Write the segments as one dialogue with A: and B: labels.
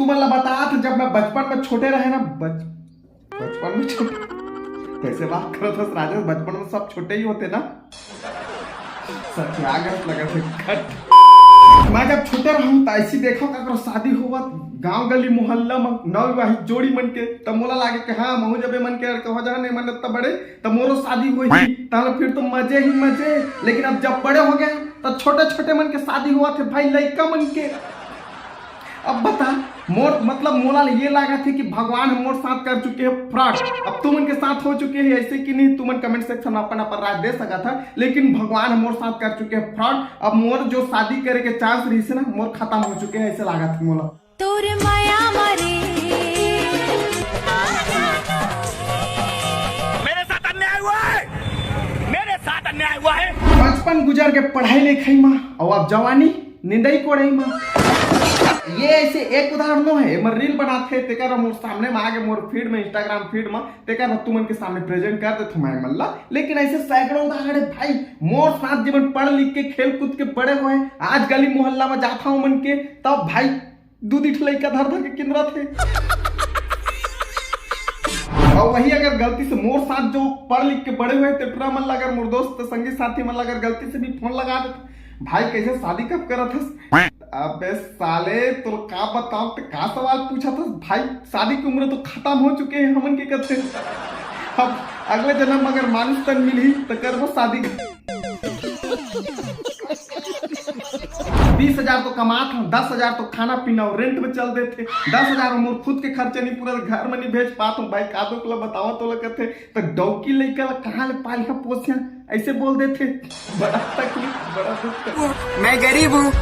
A: तू मतलब बता था जब मैं बचपन में छोटे रहे ना बचपन में छोटे कैसे बात करो था राजेश, बचपन में सब छोटे ही होते ना। सच में आगत लगा थे कट। मैं जब छोटे रहूं तो ऐसी देखो का शादी हुआ गांव गली मोहल्ला में नवविवाहित जोड़ी मन के तब मोला लागे कि हाँ महू जबे मन के हो जा नहीं मन इतना बड़े तब मोरो शादी हुई तब फिर तो मजे ही मजे। लेकिन अब जब बड़े हो गए तो छोटे छोटे मन के शादी हुआ थे भाई लड़का मन के। अब बता मोर मतलब मोला ये लगा थे कि भगवान मोर साथ कर चुके हैं फ्रॉड, अब तुमन के साथ हो चुके हैं ऐसे कि नहीं। तुमन कमेंट सेक्शन में अपन राय दे सका था, लेकिन भगवान मोर साथ कर चुके हैं फ्रॉड। अब मोर जो शादी करे के चांस रही से ना मोर खत्म हो चुके हैं ऐसे लगा था मोला।
B: तोर माया मरे
C: मेरे साथ अन्याय हुआ है, मेरे साथ अन्याय हुआ है।
A: बचपन गुजर के पढ़ाई लिखाई में और अब जवानी निंदाई कोड़ाई में। ये ऐसे एक उदाहरण है मैं रील बनाते तेकर मोर सामने में आगे मोर फीड में इंस्टाग्राम फीड में तेकर तुमन के सामने प्रेजेंट कर देते मैं मल्ला। लेकिन ऐसे सैकड़ों उदाहरण है भाई मोर साथ जीवन पढ़ लिख के खेल कूद के बड़े हुए। आज गली मोहल्ला में जाता हूं मन के तब भाई दूध लड़का धर धर के किनरा थे। और वही अगर गलती से मोर साथ जो पढ़ लिख के बड़े हुए तेरा मन लगा मोर दोस्त संगी साथी मन लगा गलती से भी फोन लगा देते भाई कैसे शादी कब करा था। अबे साले तो का बताओ तो का सवाल पूछा था भाई, शादी की उम्र तो खत्म हो चुके हैं हमन के कथे। अब अगले जन्म अगर मानुष तन मिली तो करबो शादी। 20,000 तो कमात हूँ, 10,000 तो खाना पीना और रेंट में चल देते, 10,000 मोर खुद के खर्चे नहीं पूरा घर में नहीं भेज पाता हूँ भाई। कादो को बताओ तो लगते तो डौकी लेकर कहाँ ले पालिया पोसिया ऐसे बोल देते। बड़ा तकलीफ बड़ा दुख।
D: मैं गरीब हूँ,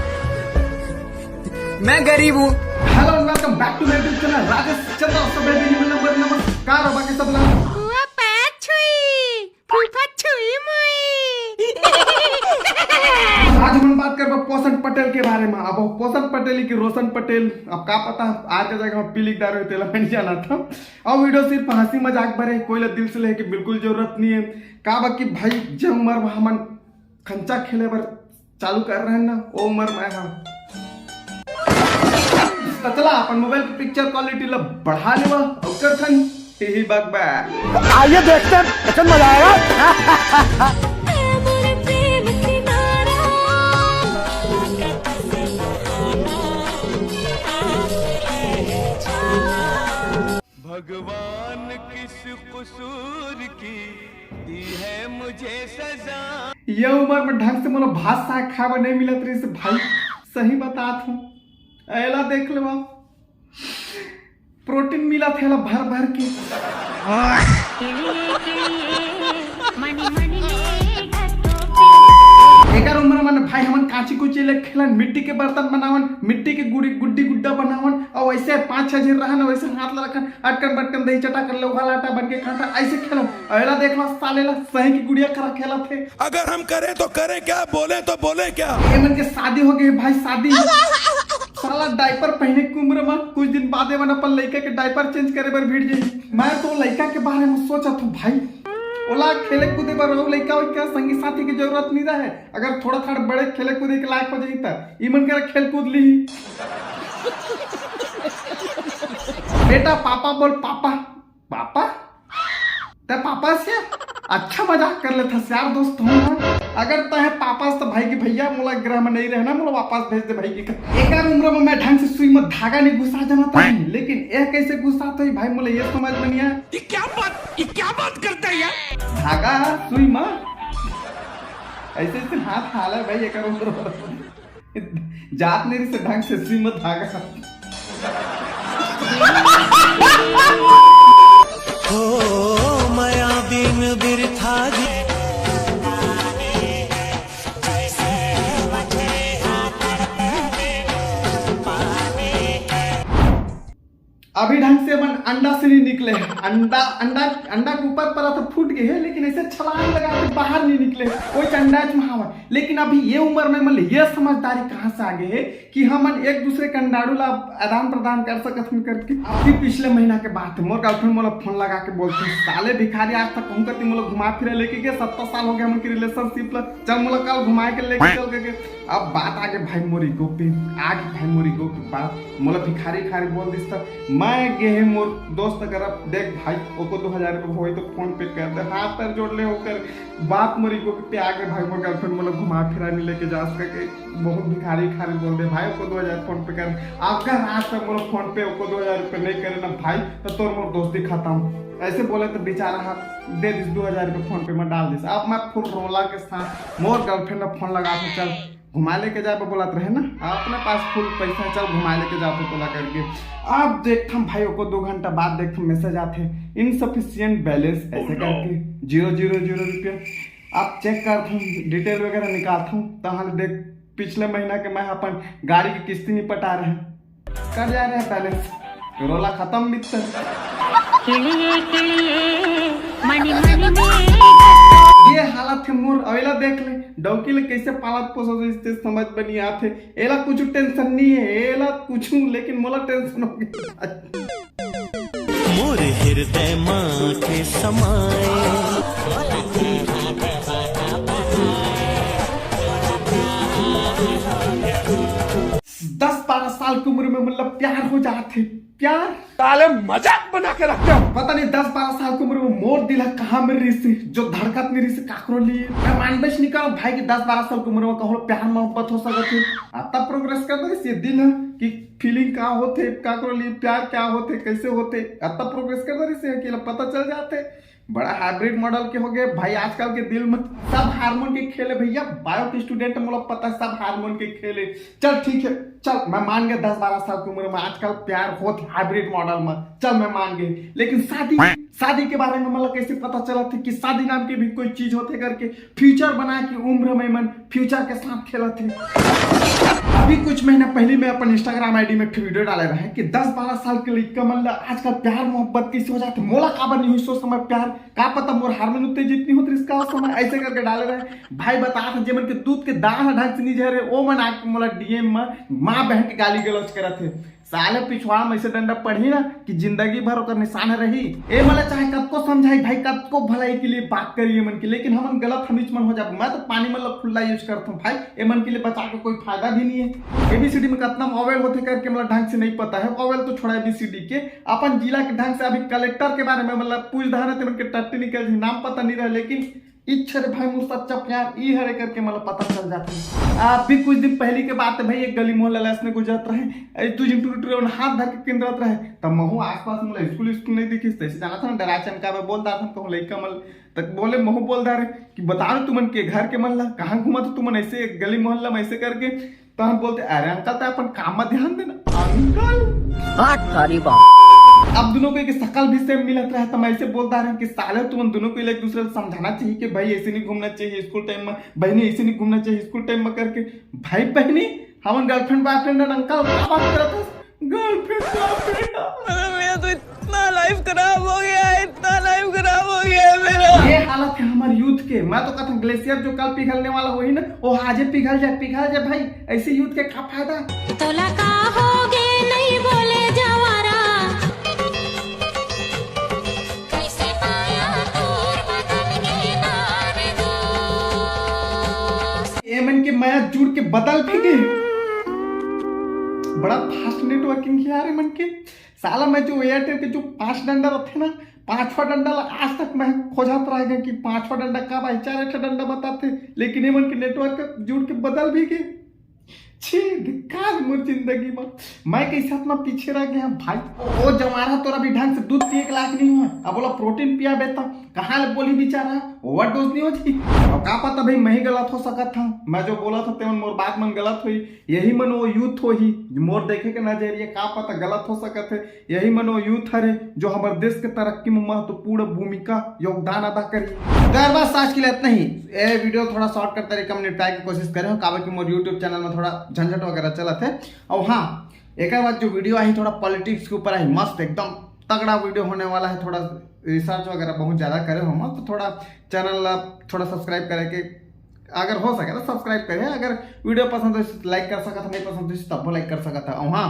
D: मैं गरीब हूँ।
A: Hello welcome back to my YouTube channel Rajesh Chandra. सब नंबर नमस्कार और बाकी सब लोग
B: हुआ पैर छुई फूफा छुई मोई।
A: आज हम बात करबो पोषण पटेल के बारे में। अब पोषण पटेल की रोशन पटेल अब का पता आज के जगह में पीलिक दारू तेला मैं नहीं जाना था। और वीडियो सिर्फ हंसी मजाक भरे कोई दिल से लेके बिल्कुल जरूरत नहीं है। का बाकी भाई जब उम्र में हमन खंचा खेले बर चालू कर रहे हैं ना वो उम्र में हम तो चला अपन मोबाइल की पिक्चर क्वालिटी ला बढ़ा लेवा और करथन यही बात बा।
D: आइए देखते हैं कितना मजा आएगा।
C: भगवान किस कसूर की दी है मुझे सजा।
A: ये उम्र में ढंग से मोला भात साग खावा नहीं मिलत रही से भाई सही बात हूँ। ऐला देख लो प्रोटीन मिला था भर भर के। एकर उम्र में भाई हमन काची कुची ले खेलन मिट्टी के बर्तन बनावन मिट्टी के गुड्डी गुड्डा बनावन और वैसे 5-6 जन रहन वैसे हाथ ला रखन अटकन बटकन दही चटा कर लोहा लाटा बन के खाता ऐसे खेलन। ऐला देखला सालेला सही की गुड़िया करा खेला थे।
C: अगर हम करें तो करें क्या, बोले तो बोले क्या।
A: ये मन के शादी हो गई भाई शादी साला डायपर पहने की उम्र में कुछ दिन बाद मन अपन लड़का के डायपर चेंज करे बर भीड़ जाई। मैं तो लड़का के बारे में सोचा था भाई ओला खेले कूदे बर लड़का क्या संगी साथी की जरूरत नहीं रहे। अगर थोड़ा थोड़ा बड़े खेले कूदे के लायक हो जाई त ईमन कर खेल कूद ली। बेटा पापा बोल पापा पापा ते पापा से अच्छा मजाक कर लेता यार दोस्त हूँ। अगर तो है पापा तो भाई की भैया मोला ग्रह में नहीं रहना मोला वापस भेज दे भाई की। एक उम्र में मैं ढंग से सुई में धागा नहीं घुसा जाना था, लेकिन यह कैसे घुसा था भाई मोला ये समझ में नहीं आया।
C: ये क्या बात करता है यार।
A: धागा सुई में ऐसे ऐसे हाथ हाल है भाई। एक उम्र जात नहीं से ढंग से सुई में धागा
E: हो माया बिन बिरथा
A: अभी ढंग से मन अंडा से नहीं निकले। अंडा अंडा अंडा के ऊपर पड़ा तो फूट गए है, लेकिन ऐसे छलांग लगा के बाहर नहीं निकले कोई अंडाज में हवा। लेकिन अभी ये उम्र में मतलब ये समझदारी कहाँ से आ गए है कि हम एक दूसरे के अंडाड़ू ला आदान प्रदान कर सकत करके। अभी पिछले महीना के बात है मोर गर्लफ्रेंड मोला फोन लगा के बोलते साले भिखारी आज तक कहूँ मोला घुमा फिरा लेके गए 70 साल हो गया हमन के रिलेशनशिप ला। चल मोला कल घुमा के लेके चल के अब बात आगे भाई मोरी गो पे आगे भाई मोरी गो की बात मोला भिखारी खारी बोल दिस था मैं गे मोर दोस्त अगर अब देख भाई ओको 2000 रुपये होई तो फोन पे कर दे हाथ पैर जोड़ ले होकर बात मोरी गो पे आगे भाई मोर गर्लफ्रेंड मोला घुमा फिरा नहीं लेके जा सके बहुत भिखारी खारी बोल दे भाई ओको 2000 फोन पे कर अगर आज तक मोला फोन पे ओको 2000 रुपये नहीं करे ना भाई तो तोर मोर दोस्ती खत्म ऐसे बोले तो बेचारा हाथ दे दिस 2000 रुपये फोन पे में डाल दिस अब मैं फुल रोला के साथ मोर गर्लफ्रेंड ने फोन लगा के चल घुमा लेके जाए बोलत रहे ना अपने पास फुल पैसा चल घुमा लेके जाते बोला करके अब देखता भाई को 2 घंटा बाद देखता मैसेज आते इनसफिशियंट बैलेंस ऐसे करके 000 रुपया अब चेक करता हूँ डिटेल वगैरह निकालता हूँ तो देख पिछले महीना के मैं अपन गाड़ी की किस्ती नहीं पटा रहे कर जा रहे हैं बैलेंस रोला खत्म मित्र ये हालत है मोर अवेला देख ले डौकी ले कैसे पालत पोसो इससे समझ बनी आते एला कुछ टेंशन नहीं है एला कुछ लेकिन मोला टेंशन हो गया
E: मोर हृदय मां के समाए
A: 10-12 साल की उम्र में मतलब प्यार हो जाते प्यार साले मजाक बना के रखते हो पता नहीं 10-12 साल की उम्र में मोर दिल कहाँ में रही से जो धड़कत नहीं रही से काकरो लिए मैं मानबेश नहीं करो भाई की 10-12 साल की उम्र में कहो प्यार मोहब्बत हो सकते तब प्रोग्रेस कर दे दिल है कि फीलिंग क्या होते काकरो लिए प्यार क्या होते कैसे होते तब प्रोग्रेस कर दे से अकेला पता चल जाते बड़ा हाइब्रिड मॉडल के हो गए भाई आजकल के दिल में सब हार्मोन के खेले भैया बायो के स्टूडेंट मुझे पता है सब हार्मोन के खेले चल ठीक है चल मैं मान गया 10-12 साल की उम्र में आजकल प्यार होत हाइब्रिड मॉडल में चल मैं मान गए लेकिन शादी के बारे में मतलब कैसे पता चला था कि शादी नाम की भी कोई चीज होते करके फ्यूचर बना के उम्र में मन फ्यूचर के साथ खेला थे अभी कुछ महीना पहले मैं अपन इंस्टाग्राम आईडी में वीडियो डाले रहे कि 10-12 साल के लड़का मतलब आजकल प्यार मोहब्बत कैसे हो जाते मोला काबर नहीं हुई सो समय प्यार का पता मोर हार्मोन उतने जितनी होती इसका समय ऐसे करके डाले रहे भाई बता था जेमन के दूध के दाना ढंग से नहीं जा रहे ओ मन आके मोला डीएम में माँ बहन के गाली गलौज करा थे साले पिछवाड़ा में ऐसे डंडा पढ़ी ना कि जिंदगी भर ओकर निशान रही ए मला चाहे कब को समझाई भाई कब को भलाई के लिए बात करिए मन की लेकिन हमन गलत हमीच मन हो जाए मैं तो पानी मतलब खुला यूज करता हूँ भाई ए मन के लिए बचा के कोई फायदा भी नहीं है एबीसीडी में कितना वॉवेल होते करके मतलब ढंग से नहीं पता है वॉवेल तो छोड़ा एबीसीडी के अपन जिला के ढंग से अभी कलेक्टर के बारे में मतलब पूछ धारा थे उनके टट्टी निकल नाम पता नहीं रहा लेकिन इच्छा भाई मुझ सच्चा प्यार ई हरे करके मतलब पता चल जाता है आप भी कुछ दिन पहले के बात है भाई एक गली मोहल्ला में गुजरत रहे तू जिम हाथ धर के केंद्रत रहे तब महू आसपास मतलब स्कूल नहीं दिखी तैसे जाना था ना डरा चमका में बोल रहा था कहूँ लड़का मल तक बोले महू बोल रहा रहे कि बताओ तुमन के घर के मल्ला कहाँ घुमा तो तुमन ऐसे गली मोहल्ला में ऐसे करके तो हम बोलते अरे अंकल तो अपन काम में ध्यान देना अंकल अब दोनों को एक शकल भी सेम मिलत रहा तो मैं ऐसे बोलता रहा कि साले तुम दोनों को एक दूसरे से समझाना चाहिए कि भाई ऐसे नहीं घूमना चाहिए स्कूल टाइम में बहनी ऐसे नहीं घूमना चाहिए स्कूल टाइम में करके भाई बहनी हम गर्लफ्रेंड बॉयफ्रेंड अंकल बात करते गर्लफ्रेंड बॉयफ्रेंड
D: मेरा तो इतना लाइफ खराब हो गया मेरा
A: ये हालत है हमारे यूथ के मैं तो कहता हूँ ग्लेशियर जो कल पिघलने वाला वही ना वो आजे पिघल जाए भाई ऐसे यूथ के क्या फायदा
B: तोला का होगे नहीं बोले जवारा कैसे पाया तोर बदन के नारे दो
A: एमन के माया जुड़ के बदल भी गए बड़ा फास्ट नेटवर्किंग किया रे मन के साला मैं जो एयरटेल के जो 5 डंडा रहते ना 5वां डंडा आज तक मैं खोजत रहेगा कि 5वां डंडा कब आई 4 डंडा बताते लेकिन ये मन के नेटवर्क जुड़ के बदल भी गए छी दिक्कत मोर जिंदगी में मैं कैसे अपना पीछे रह गया भाई वो जमाना तोरा भी ढंग से दूध पिए के लायक नहीं हुआ अब बोला प्रोटीन पिया बेटा कहाँ ले बोली बेचारा ओवरडोज नहीं होती और का पता भाई मैं ही गलत हो सकता था मैं जो बोला था तेमन मोर बात मन गलत हुई यही मन वो यूथ हो ही मोर देखे के नजरिए का पता गलत हो सकते है यही मन वो यूथ हरे जो हमारे देश के तरक्की में महत्वपूर्ण भूमिका योगदान अदा करी अगर बस आज के लिए इतना ही ये वीडियो थोड़ा शॉर्ट करते रहे कम निपटाए की कोशिश करें काबर की मोर यूट्यूब चैनल में थोड़ा झंझट वगैरह चलत है और हाँ एक बाद जो वीडियो आई थोड़ा पॉलिटिक्स के ऊपर आई मस्त एकदम तगड़ा वीडियो होने वाला है थोड़ा रिसर्च वगैरह बहुत ज़्यादा करे हम तो थोड़ा चैनल थोड़ा सब्सक्राइब करे के अगर हो सके तो सब्सक्राइब करें अगर वीडियो पसंद हो तो लाइक कर सकता नहीं पसंद हो तब लाइक कर सकता और हाँ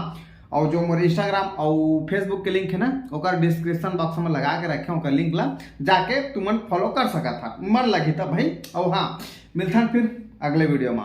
A: और जो मोर इंस्टाग्राम और फेसबुक के लिंक है ना ओकर डिस्क्रिप्शन बॉक्स में लगा के रखे ओकर लिंक ला जाके तुमन फॉलो कर सकता था मन लगी था भाई और हाँ मिलता फिर अगले वीडियो में।